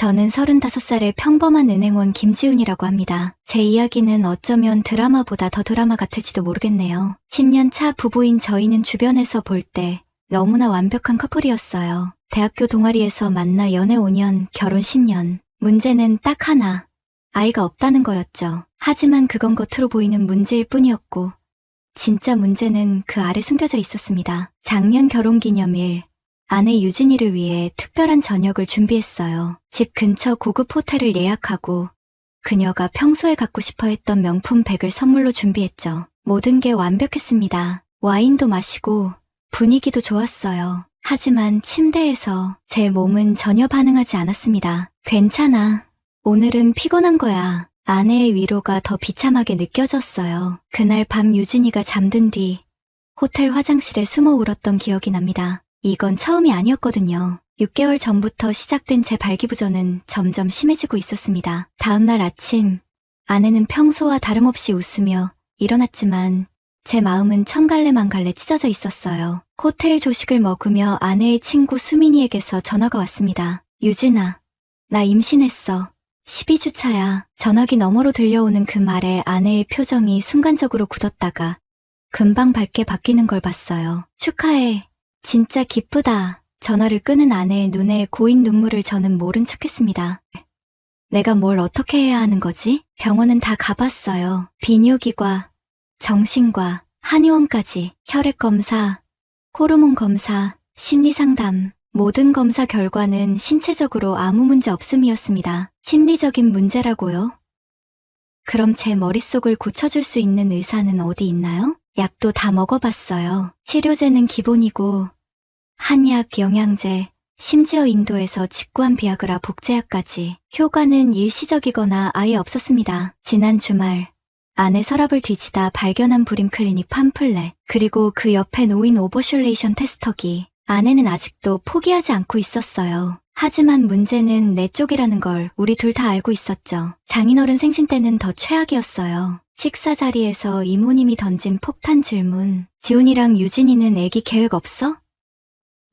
저는 35살의 평범한 은행원 김지훈이라고 합니다. 제 이야기는 어쩌면 드라마보다 더 드라마 같을지도 모르겠네요. 10년 차 부부인 저희는 주변에서 볼 때 너무나 완벽한 커플이었어요. 대학교 동아리에서 만나 연애 5년, 결혼 10년. 문제는 딱 하나. 아이가 없다는 거였죠. 하지만 그건 겉으로 보이는 문제일 뿐이었고 진짜 문제는 그 아래 숨겨져 있었습니다. 작년 결혼기념일, 아내 유진이를 위해 특별한 저녁을 준비했어요. 집 근처 고급 호텔을 예약하고 그녀가 평소에 갖고 싶어 했던 명품 백을 선물로 준비했죠. 모든 게 완벽했습니다. 와인도 마시고 분위기도 좋았어요. 하지만 침대에서 제 몸은 전혀 반응하지 않았습니다. 괜찮아. 오늘은 피곤한 거야. 아내의 위로가 더 비참하게 느껴졌어요. 그날 밤 유진이가 잠든 뒤 호텔 화장실에 숨어 울었던 기억이 납니다. 이건 처음이 아니었거든요. 6개월 전부터 시작된 제 발기부전은 점점 심해지고 있었습니다. 다음날 아침, 아내는 평소와 다름없이 웃으며 일어났지만 제 마음은 천갈래만갈래 찢어져 있었어요. 호텔 조식을 먹으며 아내의 친구 수민이에게서 전화가 왔습니다. 유진아, 나 임신했어. 12주 차야. 전화기 너머로 들려오는 그 말에 아내의 표정이 순간적으로 굳었다가 금방 밝게 바뀌는 걸 봤어요. 축하해. 진짜 기쁘다. 전화를 끊은 아내의 눈에 고인 눈물을 저는 모른 척했습니다. 내가 뭘 어떻게 해야 하는 거지? 병원은 다 가봤어요. 비뇨기과, 정신과, 한의원까지, 혈액 검사, 호르몬 검사, 심리상담, 모든 검사 결과는 신체적으로 아무 문제 없음이었습니다. 심리적인 문제라고요? 그럼 제 머릿속을 고쳐줄 수 있는 의사는 어디 있나요? 약도 다 먹어봤어요. 치료제는 기본이고 한약, 영양제, 심지어 인도에서 직구한 비아그라 복제약까지 효과는 일시적이거나 아예 없었습니다. 지난 주말 아내 서랍을 뒤지다 발견한 불임 클리닉 팜플렛, 그리고 그 옆에 놓인 오버슐레이션 테스터기. 아내는 아직도 포기하지 않고 있었어요. 하지만 문제는 내 쪽이라는 걸 우리 둘 다 알고 있었죠. 장인어른 생신 때는 더 최악이었어요. 식사 자리에서 이모님이 던진 폭탄 질문. 지훈이랑 유진이는 애기 계획 없어?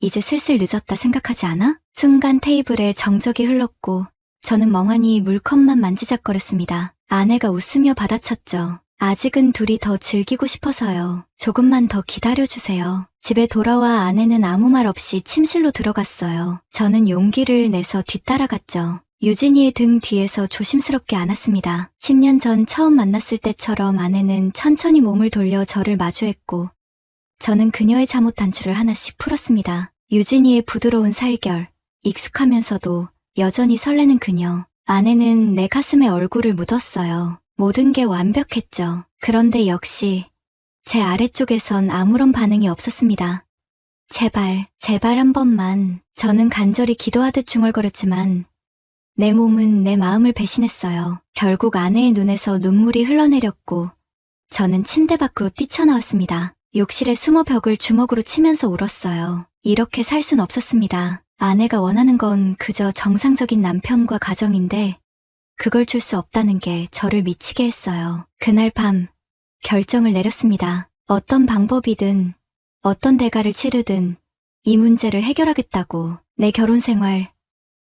이제 슬슬 늦었다 생각하지 않아? 순간 테이블에 정적이 흘렀고 저는 멍하니 물컵만 만지작거렸습니다. 아내가 웃으며 받아쳤죠. 아직은 둘이 더 즐기고 싶어서요. 조금만 더 기다려주세요. 집에 돌아와 아내는 아무 말 없이 침실로 들어갔어요. 저는 용기를 내서 뒤따라갔죠. 유진이의 등 뒤에서 조심스럽게 안았습니다. 10년 전 처음 만났을 때처럼 아내는 천천히 몸을 돌려 저를 마주했고 저는 그녀의 잠옷 단추를 하나씩 풀었습니다. 유진이의 부드러운 살결, 익숙하면서도 여전히 설레는 그녀. 아내는 내 가슴에 얼굴을 묻었어요. 모든 게 완벽했죠. 그런데 역시 제 아래쪽에선 아무런 반응이 없었습니다. 제발, 제발 한 번만. 저는 간절히 기도하듯 중얼거렸지만 내 몸은 내 마음을 배신했어요. 결국 아내의 눈에서 눈물이 흘러내렸고 저는 침대 밖으로 뛰쳐나왔습니다. 욕실에 숨어 벽을 주먹으로 치면서 울었어요. 이렇게 살 순 없었습니다. 아내가 원하는 건 그저 정상적인 남편과 가정인데 그걸 줄 수 없다는 게 저를 미치게 했어요. 그날 밤 결정을 내렸습니다. 어떤 방법이든 어떤 대가를 치르든 이 문제를 해결하겠다고. 내 결혼 생활,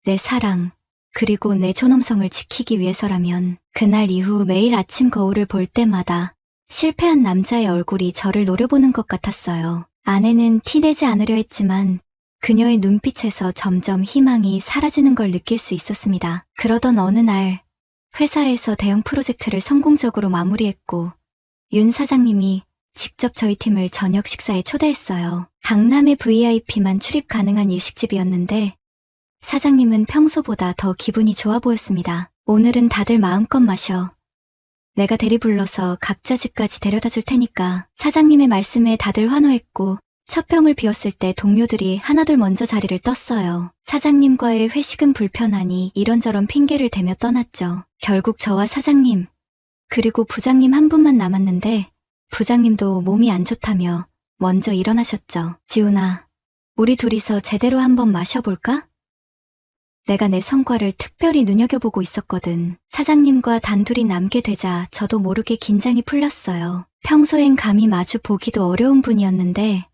내 사랑, 그리고 내 존엄성을 지키기 위해서라면. 그날 이후 매일 아침 거울을 볼 때마다 실패한 남자의 얼굴이 저를 노려보는 것 같았어요. 아내는 티내지 않으려 했지만 그녀의 눈빛에서 점점 희망이 사라지는 걸 느낄 수 있었습니다. 그러던 어느 날 회사에서 대형 프로젝트를 성공적으로 마무리했고 윤 사장님이 직접 저희 팀을 저녁 식사에 초대했어요. 강남의 VIP만 출입 가능한 일식집이었는데 사장님은 평소보다 더 기분이 좋아 보였습니다. 오늘은 다들 마음껏 마셔. 내가 대리 불러서 각자 집까지 데려다 줄 테니까. 사장님의 말씀에 다들 환호했고 첫 병을 비웠을 때 동료들이 하나둘 먼저 자리를 떴어요. 사장님과의 회식은 불편하니 이런저런 핑계를 대며 떠났죠. 결국 저와 사장님, 그리고 부장님 한 분만 남았는데 부장님도 몸이 안 좋다며 먼저 일어나셨죠. 지훈아, 우리 둘이서 제대로 한번 마셔볼까? 내가 내 성과를 특별히 눈여겨보고 있었거든. 사장님과 단둘이 남게 되자 저도 모르게 긴장이 풀렸어요. 평소엔 감히 마주 보기도 어려운 분이었는데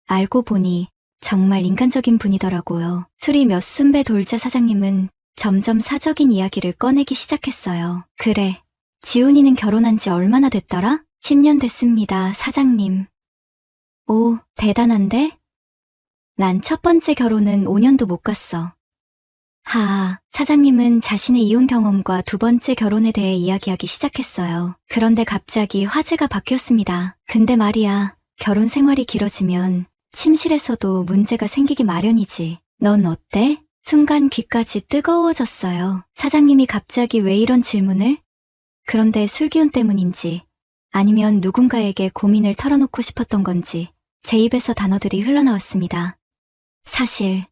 알고 보니 정말 인간적인 분이더라고요. 술이 몇 순배 돌자 사장님은 점점 사적인 이야기를 꺼내기 시작했어요. 그래, 지훈이는 결혼한 지 얼마나 됐더라? 10년 됐습니다, 사장님. 오, 대단한데? 난 첫 번째 결혼은 5년도 못 갔어. 사장님은 자신의 이혼 경험과 두 번째 결혼에 대해 이야기하기 시작했어요. 그런데 갑자기 화제가 바뀌었습니다. 근데 말이야, 결혼 생활이 길어지면 침실에서도 문제가 생기기 마련이지. 넌 어때? 순간 귀까지 뜨거워졌어요. 사장님이 갑자기 왜 이런 질문을? 그런데 술기운 때문인지 아니면 누군가에게 고민을 털어놓고 싶었던 건지 제 입에서 단어들이 흘러나왔습니다. 사실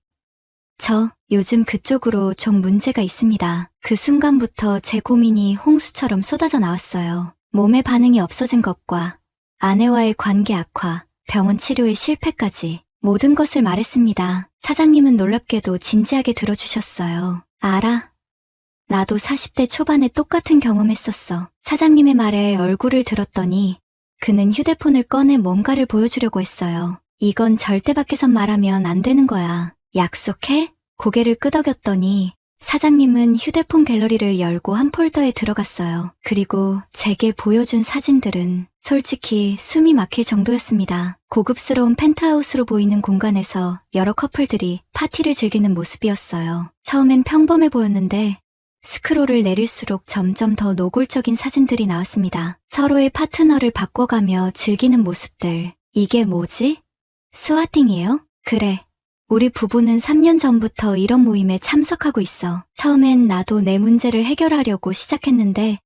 저 요즘 그쪽으로 좀 문제가 있습니다. 그 순간부터 제 고민이 홍수처럼 쏟아져 나왔어요. 몸의 반응이 없어진 것과 아내와의 관계 악화, 병원 치료의 실패까지 모든 것을 말했습니다. 사장님은 놀랍게도 진지하게 들어주셨어요. 알아. 나도 40대 초반에 똑같은 경험했었어. 사장님의 말에 얼굴을 들었더니 그는 휴대폰을 꺼내 뭔가를 보여주려고 했어요. 이건 절대 밖에선 말하면 안 되는 거야. 약속해? 고개를 끄덕였더니 사장님은 휴대폰 갤러리를 열고 한 폴더에 들어갔어요. 그리고 제게 보여준 사진들은 솔직히 숨이 막힐 정도였습니다. 고급스러운 펜트하우스로 보이는 공간에서 여러 커플들이 파티를 즐기는 모습이었어요. 처음엔 평범해 보였는데 스크롤을 내릴수록 점점 더 노골적인 사진들이 나왔습니다. 서로의 파트너를 바꿔가며 즐기는 모습들. 이게 뭐지? 스와팅이에요? 그래. 우리 부부는 3년 전부터 이런 모임에 참석하고 있어. 처음엔 나도 내 문제를 해결하려고 시작했는데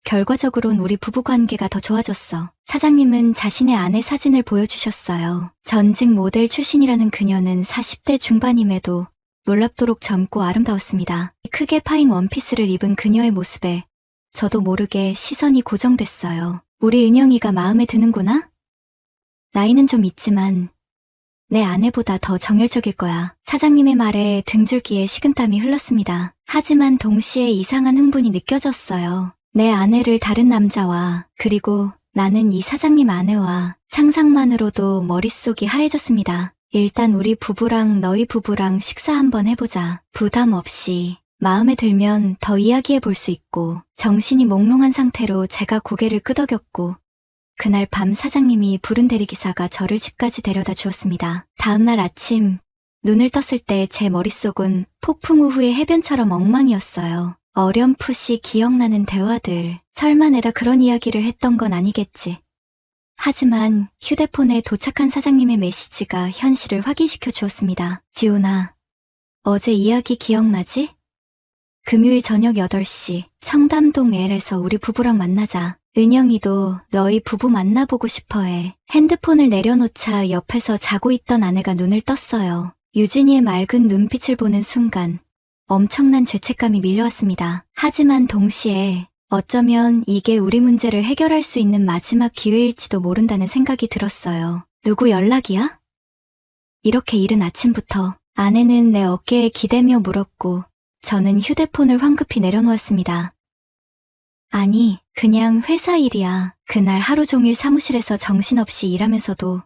결과적으론 우리 부부 관계가 더 좋아졌어. 사장님은 자신의 아내 사진을 보여주셨어요. 전직 모델 출신이라는 그녀는 40대 중반임에도 놀랍도록 젊고 아름다웠습니다. 크게 파인 원피스를 입은 그녀의 모습에 저도 모르게 시선이 고정됐어요. 우리 은영이가 마음에 드는구나? 나이는 좀 있지만 내 아내보다 더 정열적일 거야. 사장님의 말에 등줄기에 식은땀이 흘렀습니다. 하지만 동시에 이상한 흥분이 느껴졌어요. 내 아내를 다른 남자와 그리고 나는 이 사장님 아내와 상상만으로도 머릿속이 하얘졌습니다. 일단 우리 부부랑 너희 부부랑 식사 한번 해보자. 부담 없이. 마음에 들면 더 이야기해 볼 수 있고. 정신이 몽롱한 상태로 제가 고개를 끄덕였고 그날 밤 사장님이 부른 대리기사가 저를 집까지 데려다 주었습니다. 다음날 아침 눈을 떴을 때 제 머릿속은 폭풍 우후의 해변처럼 엉망이었어요. 어렴풋이 기억나는 대화들. 설마 내가 그런 이야기를 했던 건 아니겠지. 하지만 휴대폰에 도착한 사장님의 메시지가 현실을 확인시켜 주었습니다. 지훈아, 어제 이야기 기억나지? 금요일 저녁 8시 청담동 L에서 우리 부부랑 만나자. 은영이도 너희 부부 만나보고 싶어해. 핸드폰을 내려놓자 옆에서 자고 있던 아내가 눈을 떴어요. 유진이의 맑은 눈빛을 보는 순간 엄청난 죄책감이 밀려왔습니다. 하지만 동시에 어쩌면 이게 우리 문제를 해결할 수 있는 마지막 기회일지도 모른다는 생각이 들었어요. 누구 연락이야? 이렇게 이른 아침부터 아내는 내 어깨에 기대며 물었고 저는 휴대폰을 황급히 내려놓았습니다. 아니, 그냥 회사 일이야. 그날 하루 종일 사무실에서 정신없이 일하면서도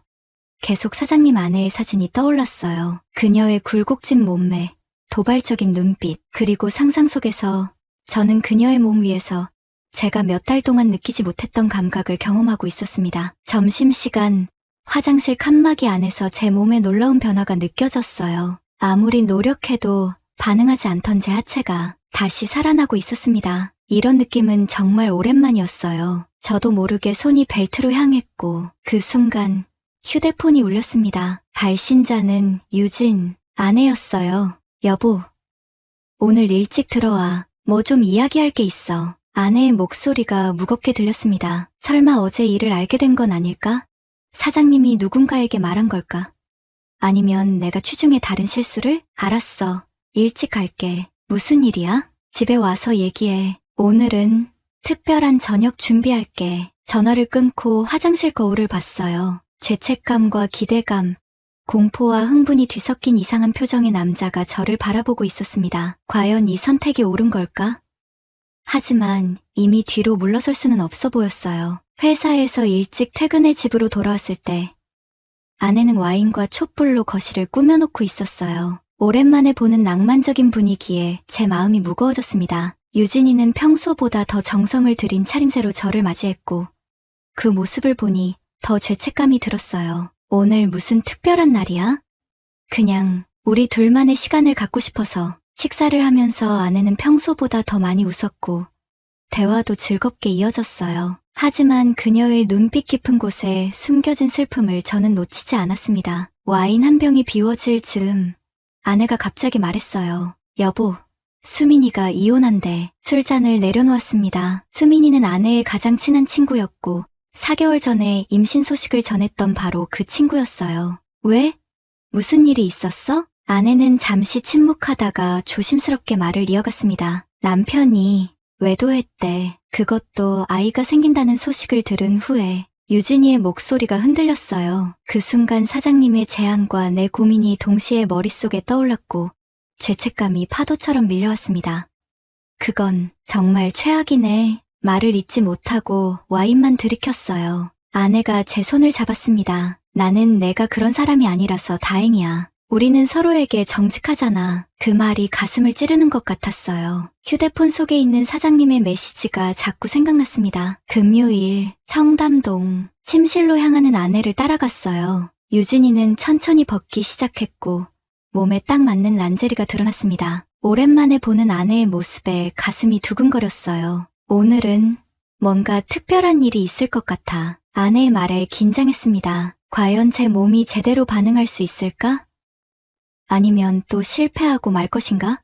계속 사장님 아내의 사진이 떠올랐어요. 그녀의 굴곡진 몸매, 도발적인 눈빛, 그리고 상상 속에서 저는 그녀의 몸 위에서 제가 몇 달 동안 느끼지 못했던 감각을 경험하고 있었습니다. 점심시간, 화장실 칸막이 안에서 제 몸에 놀라운 변화가 느껴졌어요. 아무리 노력해도 반응하지 않던 제 하체가 다시 살아나고 있었습니다. 이런 느낌은 정말 오랜만이었어요. 저도 모르게 손이 벨트로 향했고 그 순간 휴대폰이 울렸습니다. 발신자는 유진, 아내였어요. 여보, 오늘 일찍 들어와. 뭐 좀 이야기할 게 있어. 아내의 목소리가 무겁게 들렸습니다. 설마 어제 일을 알게 된 건 아닐까? 사장님이 누군가에게 말한 걸까? 아니면 내가 취중에 다른 실수를? 알았어. 일찍 갈게. 무슨 일이야? 집에 와서 얘기해. 오늘은 특별한 저녁 준비할게. 전화를 끊고 화장실 거울을 봤어요. 죄책감과 기대감, 공포와 흥분이 뒤섞인 이상한 표정의 남자가 저를 바라보고 있었습니다. 과연 이 선택이 옳은 걸까? 하지만 이미 뒤로 물러설 수는 없어 보였어요. 회사에서 일찍 퇴근해 집으로 돌아왔을 때 아내는 와인과 촛불로 거실을 꾸며놓고 있었어요. 오랜만에 보는 낭만적인 분위기에 제 마음이 무거워졌습니다. 유진이는 평소보다 더 정성을 들인 차림새로 저를 맞이했고 그 모습을 보니 더 죄책감이 들었어요. 오늘 무슨 특별한 날이야? 그냥 우리 둘만의 시간을 갖고 싶어서. 식사를 하면서 아내는 평소보다 더 많이 웃었고 대화도 즐겁게 이어졌어요. 하지만 그녀의 눈빛 깊은 곳에 숨겨진 슬픔을 저는 놓치지 않았습니다. 와인 한 병이 비워질 즈음 아내가 갑자기 말했어요. 여보, 수민이가 이혼한대. 술잔을 내려놓았습니다. 수민이는 아내의 가장 친한 친구였고 4개월 전에 임신 소식을 전했던 바로 그 친구였어요. 왜? 무슨 일이 있었어? 아내는 잠시 침묵하다가 조심스럽게 말을 이어갔습니다. 남편이 외도했대. 그것도 아이가 생긴다는 소식을 들은 후에. 유진이의 목소리가 흔들렸어요. 그 순간 사장님의 제안과 내 고민이 동시에 머릿속에 떠올랐고 죄책감이 파도처럼 밀려왔습니다. 그건 정말 최악이네. 말을 잇지 못하고 와인만 들이켰어요. 아내가 제 손을 잡았습니다. 나는 내가 그런 사람이 아니라서 다행이야. 우리는 서로에게 정직하잖아. 그 말이 가슴을 찌르는 것 같았어요. 휴대폰 속에 있는 사장님의 메시지가 자꾸 생각났습니다. 금요일, 청담동, 침실로 향하는 아내를 따라갔어요. 유진이는 천천히 벗기 시작했고 몸에 딱 맞는 란제리가 드러났습니다. 오랜만에 보는 아내의 모습에 가슴이 두근거렸어요. 오늘은 뭔가 특별한 일이 있을 것 같아. 아내의 말에 긴장했습니다. 과연 제 몸이 제대로 반응할 수 있을까? 아니면 또 실패하고 말 것인가?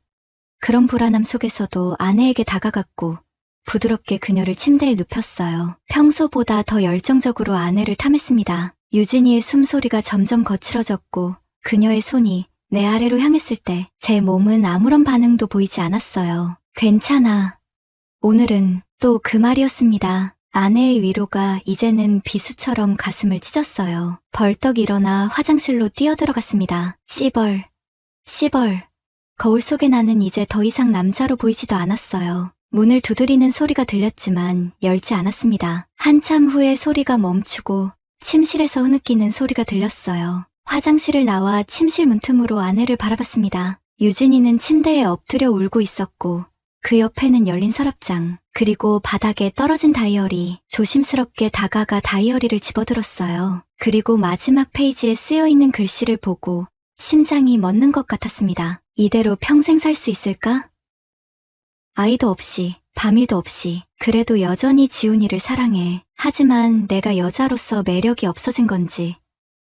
그런 불안함 속에서도 아내에게 다가갔고 부드럽게 그녀를 침대에 눕혔어요. 평소보다 더 열정적으로 아내를 탐했습니다. 유진이의 숨소리가 점점 거칠어졌고 그녀의 손이 내 아래로 향했을 때 제 몸은 아무런 반응도 보이지 않았어요. 괜찮아. 오늘은 또 그 말이었습니다. 아내의 위로가 이제는 비수처럼 가슴을 찢었어요. 벌떡 일어나 화장실로 뛰어들어갔습니다. 씨벌. 거울 속에 나는 이제 더 이상 남자로 보이지도 않았어요. 문을 두드리는 소리가 들렸지만 열지 않았습니다. 한참 후에 소리가 멈추고 침실에서 흐느끼는 소리가 들렸어요. 화장실을 나와 침실 문틈으로 아내를 바라봤습니다. 유진이는 침대에 엎드려 울고 있었고 그 옆에는 열린 서랍장, 그리고 바닥에 떨어진 다이어리. 조심스럽게 다가가 다이어리를 집어들었어요. 그리고 마지막 페이지에 쓰여있는 글씨를 보고 심장이 멎는 것 같았습니다. 이대로 평생 살 수 있을까? 아이도 없이, 밤일도 없이. 그래도 여전히 지훈이를 사랑해. 하지만 내가 여자로서 매력이 없어진 건지,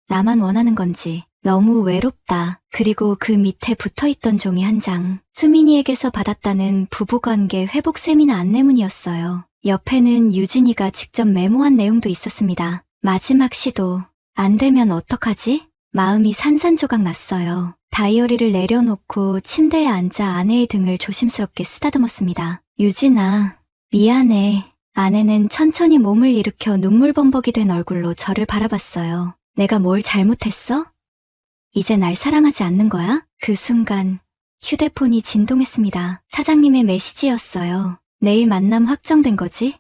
나만 원하는 건지 너무 외롭다. 그리고 그 밑에 붙어있던 종이 한 장. 수민이에게서 받았다는 부부관계 회복 세미나 안내문이었어요. 옆에는 유진이가 직접 메모한 내용도 있었습니다. 마지막 시도. 안 되면 어떡하지? 마음이 산산조각 났어요. 다이어리를 내려놓고 침대에 앉아 아내의 등을 조심스럽게 쓰다듬었습니다. 유진아, 미안해. 아내는 천천히 몸을 일으켜 눈물범벅이 된 얼굴로 저를 바라봤어요. 내가 뭘 잘못했어? 이제 날 사랑하지 않는 거야? 그 순간 휴대폰이 진동했습니다. 사장님의 메시지였어요. 내일 만남 확정된 거지?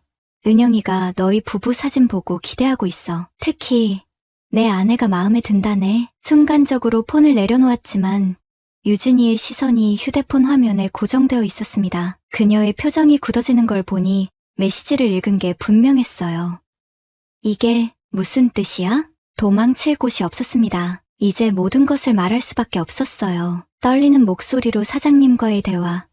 은영이가 너희 부부 사진 보고 기대하고 있어. 특히 내 아내가 마음에 든다네. 순간적으로 폰을 내려놓았지만 유진이의 시선이 휴대폰 화면에 고정되어 있었습니다. 그녀의 표정이 굳어지는 걸 보니 메시지를 읽은 게 분명했어요. 이게 무슨 뜻이야? 도망칠 곳이 없었습니다. 이제 모든 것을 말할 수밖에 없었어요. 떨리는 목소리로 사장님과의 대화,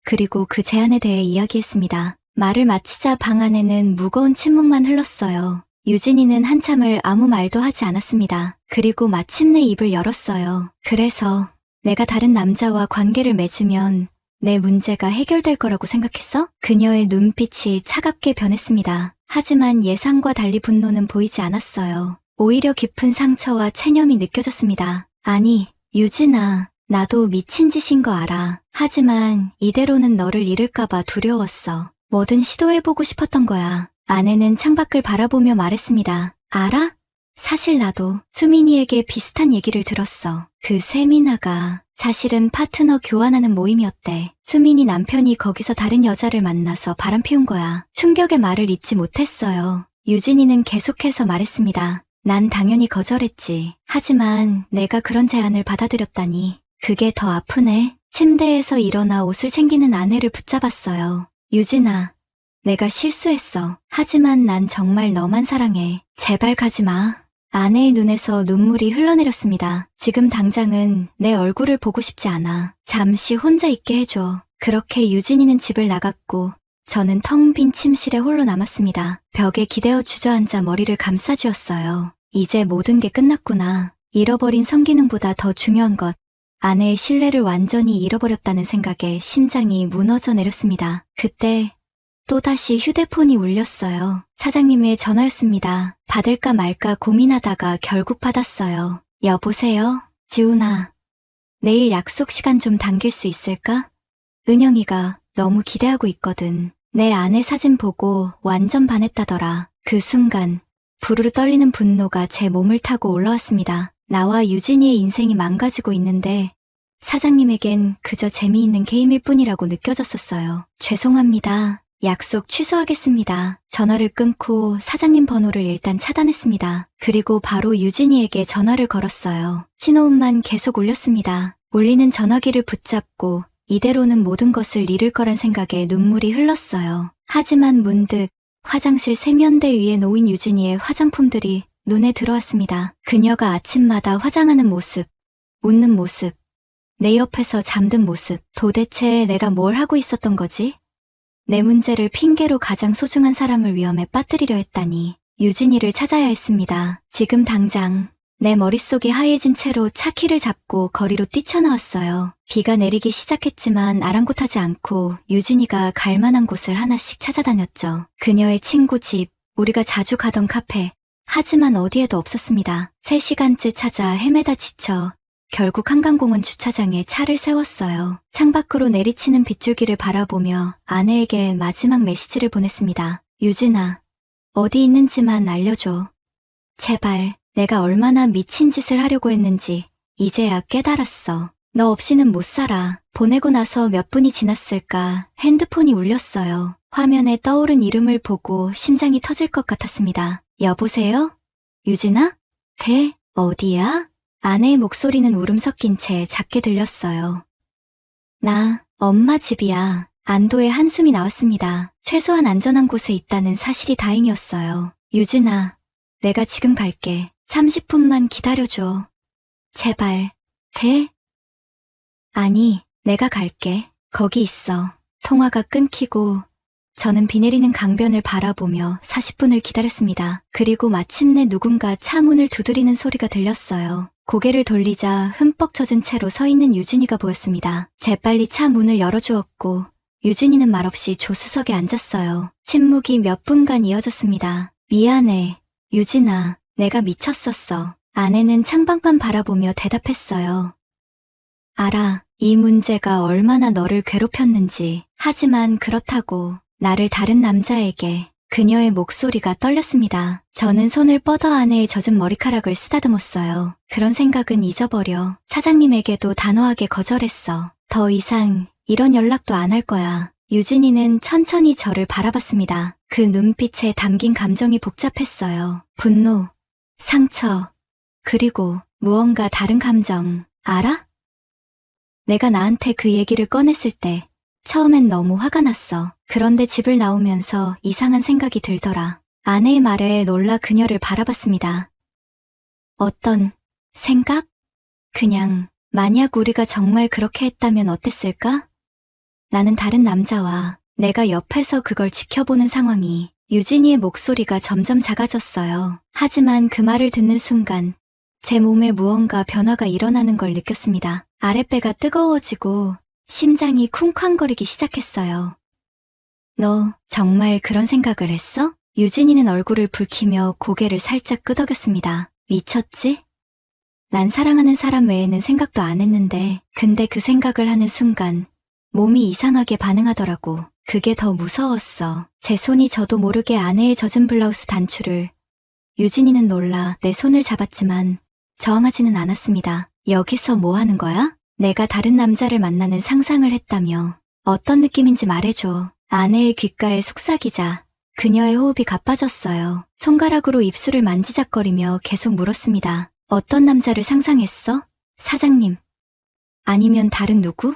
그리고 그 제안에 대해 이야기했습니다. 말을 마치자 방 안에는 무거운 침묵만 흘렀어요. 유진이는 한참을 아무 말도 하지 않았습니다. 그리고 마침내 입을 열었어요. 그래서 내가 다른 남자와 관계를 맺으면 내 문제가 해결될 거라고 생각했어? 그녀의 눈빛이 차갑게 변했습니다. 하지만 예상과 달리 분노는 보이지 않았어요. 오히려 깊은 상처와 체념이 느껴졌습니다. 아니, 유진아, 나도 미친 짓인 거 알아. 하지만 이대로는 너를 잃을까봐 두려웠어. 뭐든 시도해보고 싶었던 거야. 아내는 창밖을 바라보며 말했습니다. 알아? 사실 나도 수민이에게 비슷한 얘기를 들었어. 그 세미나가 사실은 파트너 교환하는 모임이었대. 수민이 남편이 거기서 다른 여자를 만나서 바람 피운 거야. 충격의 말을 잇지 못했어요. 유진이는 계속해서 말했습니다. 난 당연히 거절했지. 하지만 내가 그런 제안을 받아들였다니. 그게 더 아프네. 침대에서 일어나 옷을 챙기는 아내를 붙잡았어요. 유진아, 내가 실수했어. 하지만 난 정말 너만 사랑해. 제발 가지 마. 아내의 눈에서 눈물이 흘러내렸습니다. 지금 당장은 내 얼굴을 보고 싶지 않아. 잠시 혼자 있게 해줘. 그렇게 유진이는 집을 나갔고 저는 텅 빈 침실에 홀로 남았습니다. 벽에 기대어 주저앉아 머리를 감싸주었어요. 이제 모든 게 끝났구나. 잃어버린 성기능보다 더 중요한 것. 아내의 신뢰를 완전히 잃어버렸다는 생각에 심장이 무너져 내렸습니다. 그때 또다시 휴대폰이 울렸어요. 사장님의 전화였습니다. 받을까 말까 고민하다가 결국 받았어요. 여보세요? 지훈아, 내일 약속 시간 좀 당길 수 있을까? 은영이가 너무 기대하고 있거든. 내 아내 사진 보고 완전 반했다더라. 그 순간 부르르 떨리는 분노가 제 몸을 타고 올라왔습니다. 나와 유진이의 인생이 망가지고 있는데 사장님에겐 그저 재미있는 게임일 뿐이라고 느껴졌었어요. 죄송합니다. 약속 취소하겠습니다. 전화를 끊고 사장님 번호를 일단 차단했습니다. 그리고 바로 유진이에게 전화를 걸었어요. 신호음만 계속 울렸습니다. 울리는 전화기를 붙잡고 이대로는 모든 것을 잃을 거란 생각에 눈물이 흘렀어요. 하지만 문득 화장실 세면대 위에 놓인 유진이의 화장품들이 눈에 들어왔습니다. 그녀가 아침마다 화장하는 모습, 웃는 모습, 내 옆에서 잠든 모습. 도대체 내가 뭘 하고 있었던 거지? 내 문제를 핑계로 가장 소중한 사람을 위험에 빠뜨리려 했다니. 유진이를 찾아야 했습니다. 지금 당장. 내 머릿속이 하얘진 채로 차 키를 잡고 거리로 뛰쳐나왔어요. 비가 내리기 시작했지만 아랑곳하지 않고 유진이가 갈 만한 곳을 하나씩 찾아다녔죠. 그녀의 친구 집, 우리가 자주 가던 카페. 하지만 어디에도 없었습니다. 3시간째 찾아 헤매다 지쳐 결국 한강공원 주차장에 차를 세웠어요. 창밖으로 내리치는 빗줄기를 바라보며 아내에게 마지막 메시지를 보냈습니다. 유진아, 어디 있는지만 알려줘. 제발. 내가 얼마나 미친 짓을 하려고 했는지 이제야 깨달았어. 너 없이는 못 살아. 보내고 나서 몇 분이 지났을까 핸드폰이 울렸어요. 화면에 떠오른 이름을 보고 심장이 터질 것 같았습니다. 여보세요? 유진아? 어디야? 아내의 목소리는 울음 섞인 채 작게 들렸어요. 나 엄마 집이야. 안도의 한숨이 나왔습니다. 최소한 안전한 곳에 있다는 사실이 다행이었어요. 유진아, 내가 지금 갈게. 30분만 기다려줘. 제발. 아니, 내가 갈게. 거기 있어. 통화가 끊기고 저는 비 내리는 강변을 바라보며 40분을 기다렸습니다. 그리고 마침내 누군가 차 문을 두드리는 소리가 들렸어요. 고개를 돌리자 흠뻑 젖은 채로 서 있는 유진이가 보였습니다. 재빨리 차 문을 열어주었고 유진이는 말없이 조수석에 앉았어요. 침묵이 몇 분간 이어졌습니다. 미안해, 유진아. 내가 미쳤었어. 아내는 창밖만 바라보며 대답했어요. 알아. 이 문제가 얼마나 너를 괴롭혔는지. 하지만 그렇다고 나를 다른 남자에게. 그녀의 목소리가 떨렸습니다. 저는 손을 뻗어 아내의 젖은 머리카락을 쓰다듬었어요. 그런 생각은 잊어버려. 사장님에게도 단호하게 거절했어. 더 이상 이런 연락도 안 할 거야. 유진이는 천천히 저를 바라봤습니다. 그 눈빛에 담긴 감정이 복잡했어요. 분노, 상처, 그리고 무언가 다른 감정. 알아? 내가 나한테 그 얘기를 꺼냈을 때 처음엔 너무 화가 났어. 그런데 집을 나오면서 이상한 생각이 들더라. 아내의 말에 놀라 그녀를 바라봤습니다. 어떤 생각? 그냥 만약 우리가 정말 그렇게 했다면 어땠을까? 나는 다른 남자와 내가 옆에서 그걸 지켜보는 상황이. 유진이의 목소리가 점점 작아졌어요. 하지만 그 말을 듣는 순간 제 몸에 무언가 변화가 일어나는 걸 느꼈습니다. 아랫배가 뜨거워지고 심장이 쿵쾅거리기 시작했어요. 너 정말 그런 생각을 했어? 유진이는 얼굴을 붉히며 고개를 살짝 끄덕였습니다. 미쳤지? 난 사랑하는 사람 외에는 생각도 안 했는데 근데 그 생각을 하는 순간 몸이 이상하게 반응하더라고. 그게 더 무서웠어. 제 손이 저도 모르게 아내의 젖은 블라우스 단추를. 유진이는 놀라 내 손을 잡았지만 저항하지는 않았습니다. 여기서 뭐 하는 거야? 내가 다른 남자를 만나는 상상을 했다며. 어떤 느낌인지 말해줘. 아내의 귓가에 속삭이자 그녀의 호흡이 가빠졌어요. 손가락으로 입술을 만지작거리며 계속 물었습니다. 어떤 남자를 상상했어? 사장님. 아니면 다른 누구?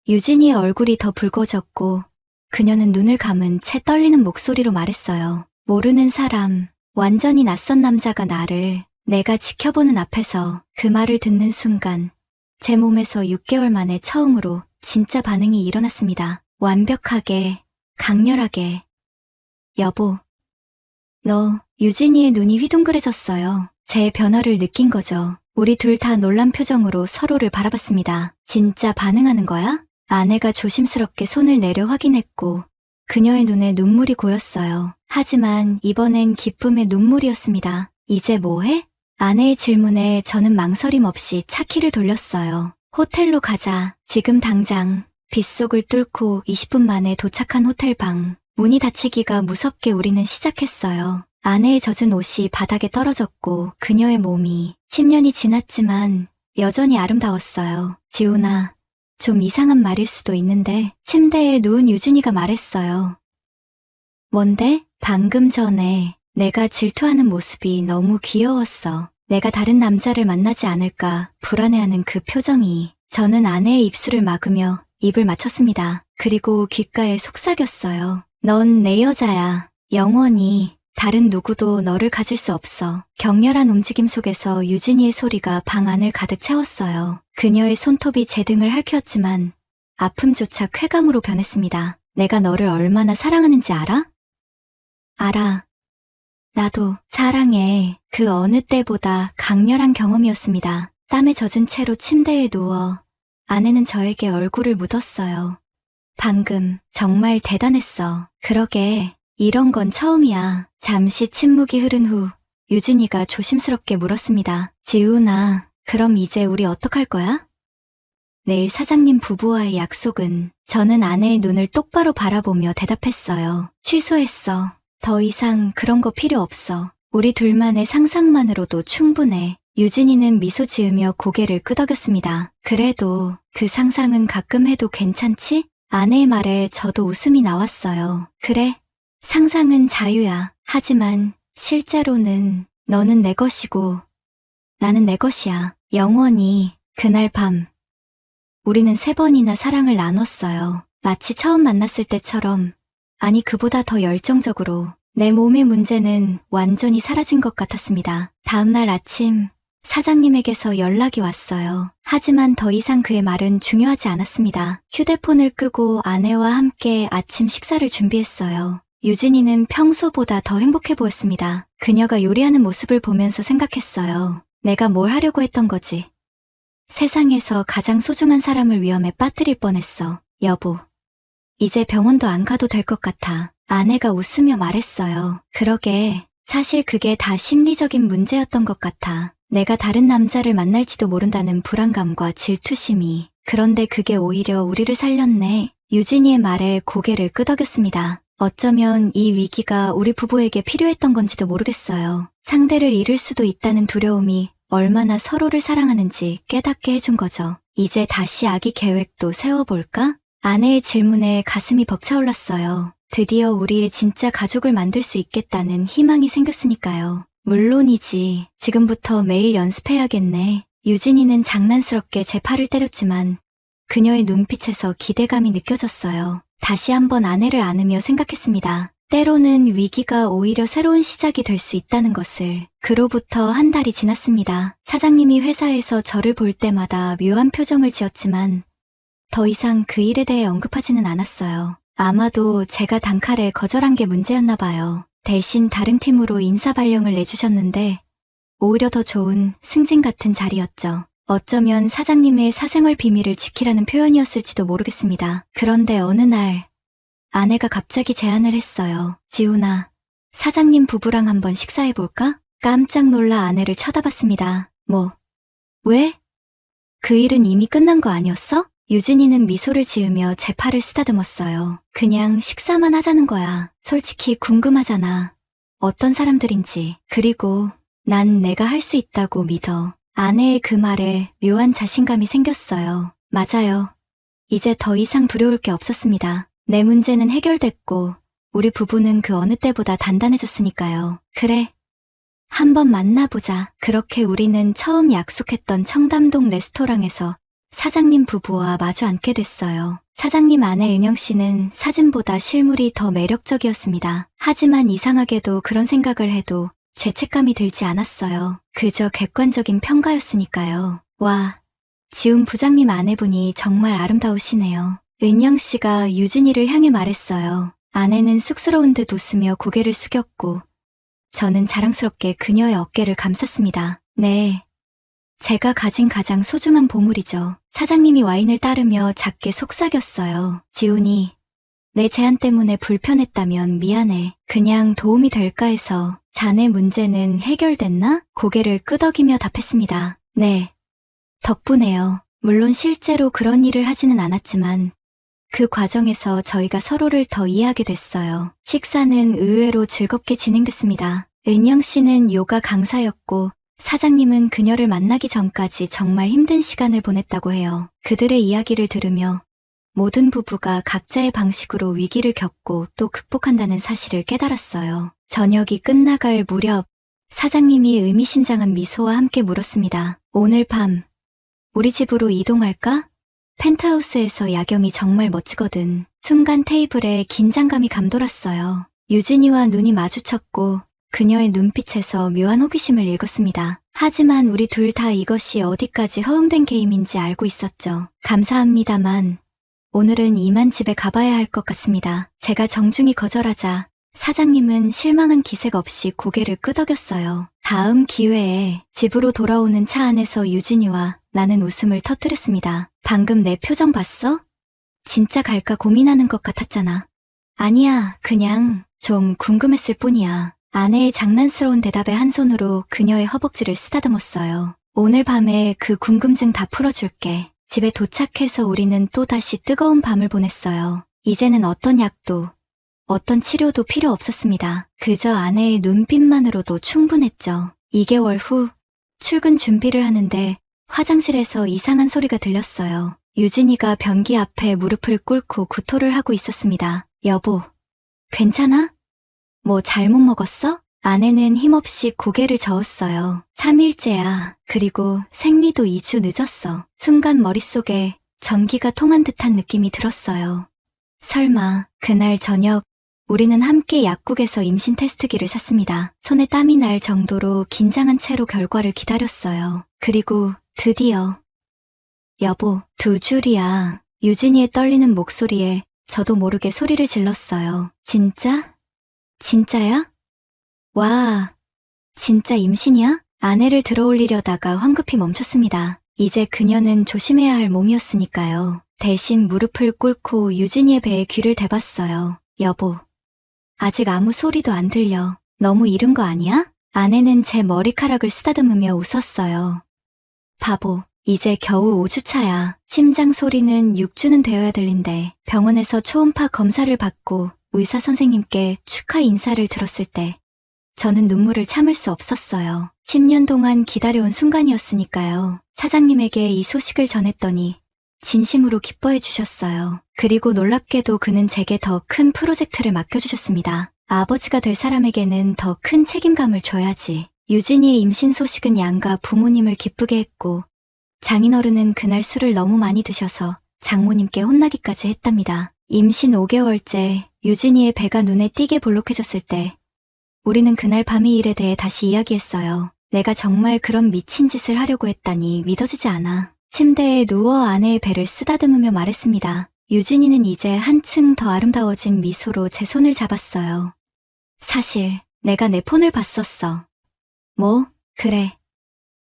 유진이의 얼굴이 더 붉어졌고 그녀는 눈을 감은 채 떨리는 목소리로 말했어요. 모르는 사람, 완전히 낯선 남자가 나를 내가 지켜보는 앞에서 그 말을 듣는 순간 제 몸에서 6개월 만에 처음으로 진짜 반응이 일어났습니다. 완벽하게, 강렬하게. 여보. 유진이의 눈이 휘둥그레졌어요. 제 변화를 느낀 거죠. 우리 둘 다 놀란 표정으로 서로를 바라봤습니다. 진짜 반응하는 거야? 아내가 조심스럽게 손을 내려 확인했고 그녀의 눈에 눈물이 고였어요. 하지만 이번엔 기쁨의 눈물이었습니다. 이제 뭐해? 아내의 질문에 저는 망설임 없이 차키를 돌렸어요. 호텔로 가자. 지금 당장. 빗속을 뚫고 20분 만에 도착한 호텔방. 문이 닫히기가 무섭게 우리는 시작했어요. 아내의 젖은 옷이 바닥에 떨어졌고 그녀의 몸이 10년이 지났지만 여전히 아름다웠어요. 지훈아, 좀 이상한 말일 수도 있는데 침대에 누운 유진이가 말했어요. 뭔데? 방금 전에 내가 질투하는 모습이 너무 귀여웠어. 내가 다른 남자를 만나지 않을까 불안해하는 그 표정이. 저는 아내의 입술을 막으며 입을 맞췄습니다. 그리고 귓가에 속삭였어요. 넌 내 여자야. 영원히. 다른 누구도 너를 가질 수 없어. 격렬한 움직임 속에서 유진이의 소리가 방 안을 가득 채웠어요. 그녀의 손톱이 제 등을 핥혔지만 아픔조차 쾌감으로 변했습니다. 내가 너를 얼마나 사랑하는지 알아? 알아. 나도 사랑해. 그 어느 때보다 강렬한 경험이었습니다. 땀에 젖은 채로 침대에 누워 아내는 저에게 얼굴을 묻었어요. 방금 정말 대단했어. 그러게. 이런 건 처음이야. 잠시 침묵이 흐른 후 유진이가 조심스럽게 물었습니다. 지훈아, 그럼 이제 우리 어떡할 거야? 내일 사장님 부부와의 약속은. 저는 아내의 눈을 똑바로 바라보며 대답했어요. 취소했어. 더 이상 그런 거 필요 없어. 우리 둘만의 상상만으로도 충분해. 유진이는 미소 지으며 고개를 끄덕였습니다. 그래도 그 상상은 가끔 해도 괜찮지? 아내의 말에 저도 웃음이 나왔어요. 그래. 상상은 자유야. 하지만 실제로는 너는 내 것이고 나는 내 것이야. 영원히. 그날 밤 우리는 3번이나 사랑을 나눴어요. 마치 처음 만났을 때처럼. 아니 그보다 더 열정적으로. 내 몸의 문제는 완전히 사라진 것 같았습니다. 다음날 아침 사장님에게서 연락이 왔어요. 하지만 더 이상 그의 말은 중요하지 않았습니다. 휴대폰을 끄고 아내와 함께 아침 식사를 준비했어요. 유진이는 평소보다 더 행복해 보였습니다. 그녀가 요리하는 모습을 보면서 생각했어요. 내가 뭘 하려고 했던 거지. 세상에서 가장 소중한 사람을 위험에 빠뜨릴 뻔했어. 여보, 이제 병원도 안 가도 될 것 같아. 아내가 웃으며 말했어요. 그러게, 사실 그게 다 심리적인 문제였던 것 같아. 내가 다른 남자를 만날지도 모른다는 불안감과 질투심이. 그런데 그게 오히려 우리를 살렸네. 유진이의 말에 고개를 끄덕였습니다. 어쩌면 이 위기가 우리 부부에게 필요했던 건지도 모르겠어요. 상대를 잃을 수도 있다는 두려움이 얼마나 서로를 사랑하는지 깨닫게 해준 거죠. 이제 다시 아기 계획도 세워볼까? 아내의 질문에 가슴이 벅차올랐어요. 드디어 우리의 진짜 가족을 만들 수 있겠다는 희망이 생겼으니까요. 물론이지. 지금부터 매일 연습해야겠네. 유진이는 장난스럽게 제 팔을 때렸지만 그녀의 눈빛에서 기대감이 느껴졌어요. 다시 한번 아내를 안으며 생각했습니다. 때로는 위기가 오히려 새로운 시작이 될 수 있다는 것을. 그로부터 한 달이 지났습니다. 사장님이 회사에서 저를 볼 때마다 묘한 표정을 지었지만 더 이상 그 일에 대해 언급하지는 않았어요. 아마도 제가 단칼에 거절한 게 문제였나 봐요. 대신 다른 팀으로 인사 발령을 내주셨는데 오히려 더 좋은 승진 같은 자리였죠. 어쩌면 사장님의 사생활 비밀을 지키라는 표현이었을지도 모르겠습니다. 그런데 어느 날 아내가 갑자기 제안을 했어요. 지훈아, 사장님 부부랑 한번 식사해볼까? 깜짝 놀라 아내를 쳐다봤습니다. 왜? 그 일은 이미 끝난 거 아니었어? 유진이는 미소를 지으며 제 팔을 쓰다듬었어요. 그냥 식사만 하자는 거야. 솔직히 궁금하잖아. 어떤 사람들인지. 그리고 난 내가 할 수 있다고 믿어. 아내의 그 말에 묘한 자신감이 생겼어요. 맞아요. 이제 더 이상 두려울 게 없었습니다. 내 문제는 해결됐고 우리 부부는 그 어느 때보다 단단해졌으니까요. 그래. 한번 만나보자. 그렇게 우리는 처음 약속했던 청담동 레스토랑에서 사장님 부부와 마주 앉게 됐어요. 사장님 아내 은영 씨는 사진보다 실물이 더 매력적이었습니다. 하지만 이상하게도 그런 생각을 해도 죄책감이 들지 않았어요. 그저 객관적인 평가였으니까요. 와, 지훈 부장님 아내분이 정말 아름다우시네요. 은영 씨가 유진이를 향해 말했어요. 아내는 쑥스러운 듯 웃으며 고개를 숙였고 저는 자랑스럽게 그녀의 어깨를 감쌌습니다. 네, 제가 가진 가장 소중한 보물이죠. 사장님이 와인을 따르며 작게 속삭였어요. 지훈이, 내 제안 때문에 불편했다면 미안해. 그냥 도움이 될까 해서. 자네 문제는 해결됐나? 고개를 끄덕이며 답했습니다. 네, 덕분에요. 물론 실제로 그런 일을 하지는 않았지만 그 과정에서 저희가 서로를 더 이해하게 됐어요. 식사는 의외로 즐겁게 진행됐습니다. 은영 씨는 요가 강사였고 사장님은 그녀를 만나기 전까지 정말 힘든 시간을 보냈다고 해요. 그들의 이야기를 들으며 모든 부부가 각자의 방식으로 위기를 겪고 또 극복한다는 사실을 깨달았어요. 저녁이 끝나갈 무렵 사장님이 의미심장한 미소와 함께 물었습니다. 오늘 밤 우리 집으로 이동할까? 펜트하우스에서 야경이 정말 멋지거든. 순간 테이블에 긴장감이 감돌았어요. 유진이와 눈이 마주쳤고 그녀의 눈빛에서 묘한 호기심을 읽었습니다. 하지만 우리 둘 다 이것이 어디까지 허용된 게임인지 알고 있었죠. 감사합니다만 오늘은 이만 집에 가봐야 할 것 같습니다. 제가 정중히 거절하자 사장님은 실망한 기색 없이 고개를 끄덕였어요. 다음 기회에 집으로 돌아오는 차 안에서 유진이와 나는 웃음을 터뜨렸습니다. 방금 내 표정 봤어? 진짜 갈까 고민하는 것 같았잖아. 아니야, 그냥 좀 궁금했을 뿐이야. 아내의 장난스러운 대답에 한 손으로 그녀의 허벅지를 쓰다듬었어요. 오늘 밤에 그 궁금증 다 풀어줄게. 집에 도착해서 우리는 또다시 뜨거운 밤을 보냈어요. 이제는 어떤 약도, 어떤 치료도 필요 없었습니다. 그저 아내의 눈빛만으로도 충분했죠. 2개월 후 출근 준비를 하는데 화장실에서 이상한 소리가 들렸어요. 유진이가 변기 앞에 무릎을 꿇고 구토를 하고 있었습니다. 여보, 괜찮아? 뭐 잘못 먹었어? 아내는 힘없이 고개를 저었어요. 3일째야. 그리고 생리도 2주 늦었어. 순간 머릿속에 전기가 통한 듯한 느낌이 들었어요. 설마 그날 저녁 우리는 함께 약국에서 임신 테스트기를 샀습니다. 손에 땀이 날 정도로 긴장한 채로 결과를 기다렸어요. 그리고 드디어 여보, 2줄이야. 유진이의 떨리는 목소리에 저도 모르게 소리를 질렀어요. 진짜? 진짜야? 와, 진짜 임신이야? 아내를 들어올리려다가 황급히 멈췄습니다. 이제 그녀는 조심해야 할 몸이었으니까요. 대신 무릎을 꿇고 유진이의 배에 귀를 대봤어요. 여보, 아직 아무 소리도 안 들려. 너무 이른 거 아니야? 아내는 제 머리카락을 쓰다듬으며 웃었어요. 바보, 이제 겨우 5주차야. 심장 소리는 6주는 되어야 들린대. 병원에서 초음파 검사를 받고 의사 선생님께 축하 인사를 들었을 때 저는 눈물을 참을 수 없었어요. 10년 동안 기다려온 순간이었으니까요. 사장님에게 이 소식을 전했더니 진심으로 기뻐해 주셨어요. 그리고 놀랍게도 그는 제게 더 큰 프로젝트를 맡겨주셨습니다. 아버지가 될 사람에게는 더 큰 책임감을 줘야지. 유진이의 임신 소식은 양가 부모님을 기쁘게 했고 장인어른은 그날 술을 너무 많이 드셔서 장모님께 혼나기까지 했답니다. 임신 5개월째 유진이의 배가 눈에 띄게 볼록해졌을 때 우리는 그날 밤 이 일에 대해 다시 이야기했어요. 내가 정말 그런 미친 짓을 하려고 했다니 믿어지지 않아. 침대에 누워 아내의 배를 쓰다듬으며 말했습니다. 유진이는 이제 한층 더 아름다워진 미소로 제 손을 잡았어요. 사실 내가 내 폰을 봤었어. 뭐? 그래.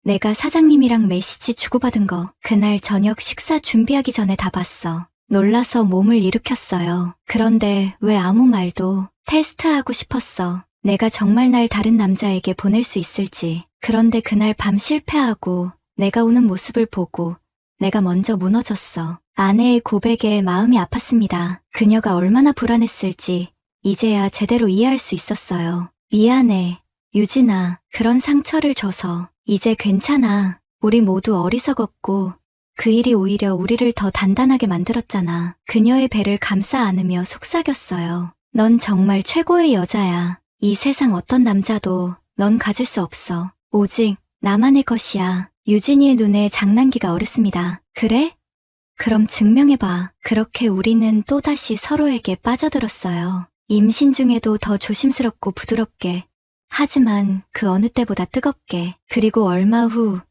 내가 사장님이랑 메시지 주고받은 거 그날 저녁 식사 준비하기 전에 다 봤어. 놀라서 몸을 일으켰어요. 그런데 왜 아무 말도 테스트하고 싶었어. 내가 정말 날 다른 남자에게 보낼 수 있을지. 그런데 그날 밤 실패하고 내가 우는 모습을 보고 내가 먼저 무너졌어. 아내의 고백에 마음이 아팠습니다. 그녀가 얼마나 불안했을지 이제야 제대로 이해할 수 있었어요. 미안해, 유진아. 그런 상처를 줘서. 이제 괜찮아. 우리 모두 어리석었고 그 일이 오히려 우리를 더 단단하게 만들었잖아. 그녀의 배를 감싸 안으며 속삭였어요. 넌 정말 최고의 여자야. 이 세상 어떤 남자도 넌 가질 수 없어. 오직 나만의 것이야. 유진이의 눈에 장난기가 어렸습니다. 그래? 그럼 증명해봐. 그렇게 우리는 또다시 서로에게 빠져들었어요. 임신 중에도 더 조심스럽고 부드럽게. 하지만 그 어느 때보다 뜨겁게. 그리고 얼마 후,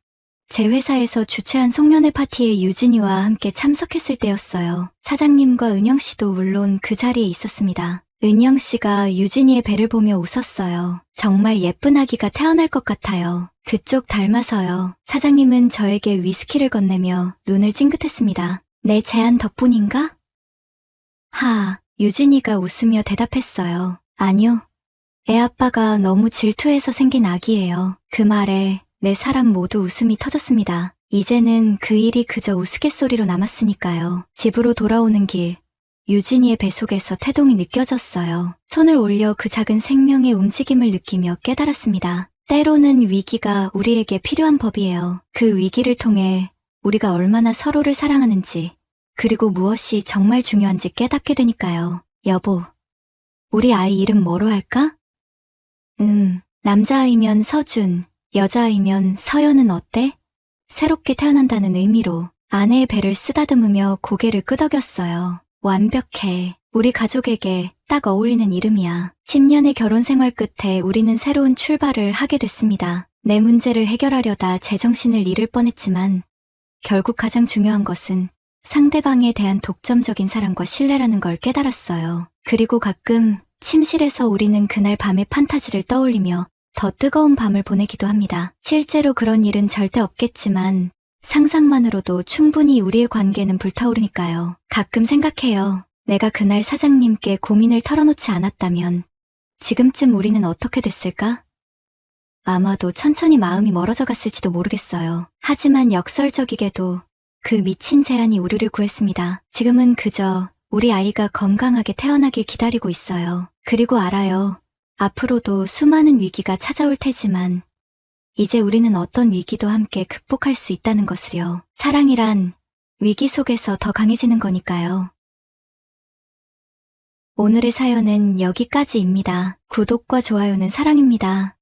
제 회사에서 주최한 송년회 파티에 유진이와 함께 참석했을 때였어요. 사장님과 은영 씨도 물론 그 자리에 있었습니다. 은영 씨가 유진이의 배를 보며 웃었어요. 정말 예쁜 아기가 태어날 것 같아요. 그쪽 닮아서요. 사장님은 저에게 위스키를 건네며 눈을 찡긋했습니다. 내 제안 덕분인가? 유진이가 웃으며 대답했어요. 아니요. 애 아빠가 너무 질투해서 생긴 아기예요. 그 말에 네 사람 모두 웃음이 터졌습니다. 이제는 그 일이 그저 우스갯소리로 남았으니까요. 집으로 돌아오는 길, 유진이의 뱃속에서 태동이 느껴졌어요. 손을 올려 그 작은 생명의 움직임을 느끼며 깨달았습니다. 때로는 위기가 우리에게 필요한 법이에요. 그 위기를 통해 우리가 얼마나 서로를 사랑하는지, 그리고 무엇이 정말 중요한지 깨닫게 되니까요. 여보, 우리 아이 이름 뭐로 할까? 남자아이면 서준, 여자아이면 서연은 어때? 새롭게 태어난다는 의미로 아내의 배를 쓰다듬으며 고개를 끄덕였어요. 완벽해. 우리 가족에게 딱 어울리는 이름이야. 10년의 결혼 생활 끝에 우리는 새로운 출발을 하게 됐습니다. 내 문제를 해결하려다 제정신을 잃을 뻔했지만 결국 가장 중요한 것은 상대방에 대한 독점적인 사랑과 신뢰라는 걸 깨달았어요. 그리고 가끔 침실에서 우리는 그날 밤의 판타지를 떠올리며 더 뜨거운 밤을 보내기도 합니다. 실제로 그런 일은 절대 없겠지만 상상만으로도 충분히 우리의 관계는 불타오르니까요. 가끔 생각해요. 내가 그날 사장님께 고민을 털어놓지 않았다면 지금쯤 우리는 어떻게 됐을까? 아마도 천천히 마음이 멀어져 갔을지도 모르겠어요. 하지만 역설적이게도 그 미친 제안이 우리를 구했습니다. 지금은 그저 우리 아이가 건강하게 태어나길 기다리고 있어요. 그리고 알아요. 앞으로도 수많은 위기가 찾아올 테지만 이제 우리는 어떤 위기도 함께 극복할 수 있다는 것을요. 사랑이란 위기 속에서 더 강해지는 거니까요. 오늘의 사연은 여기까지입니다. 구독과 좋아요는 사랑입니다.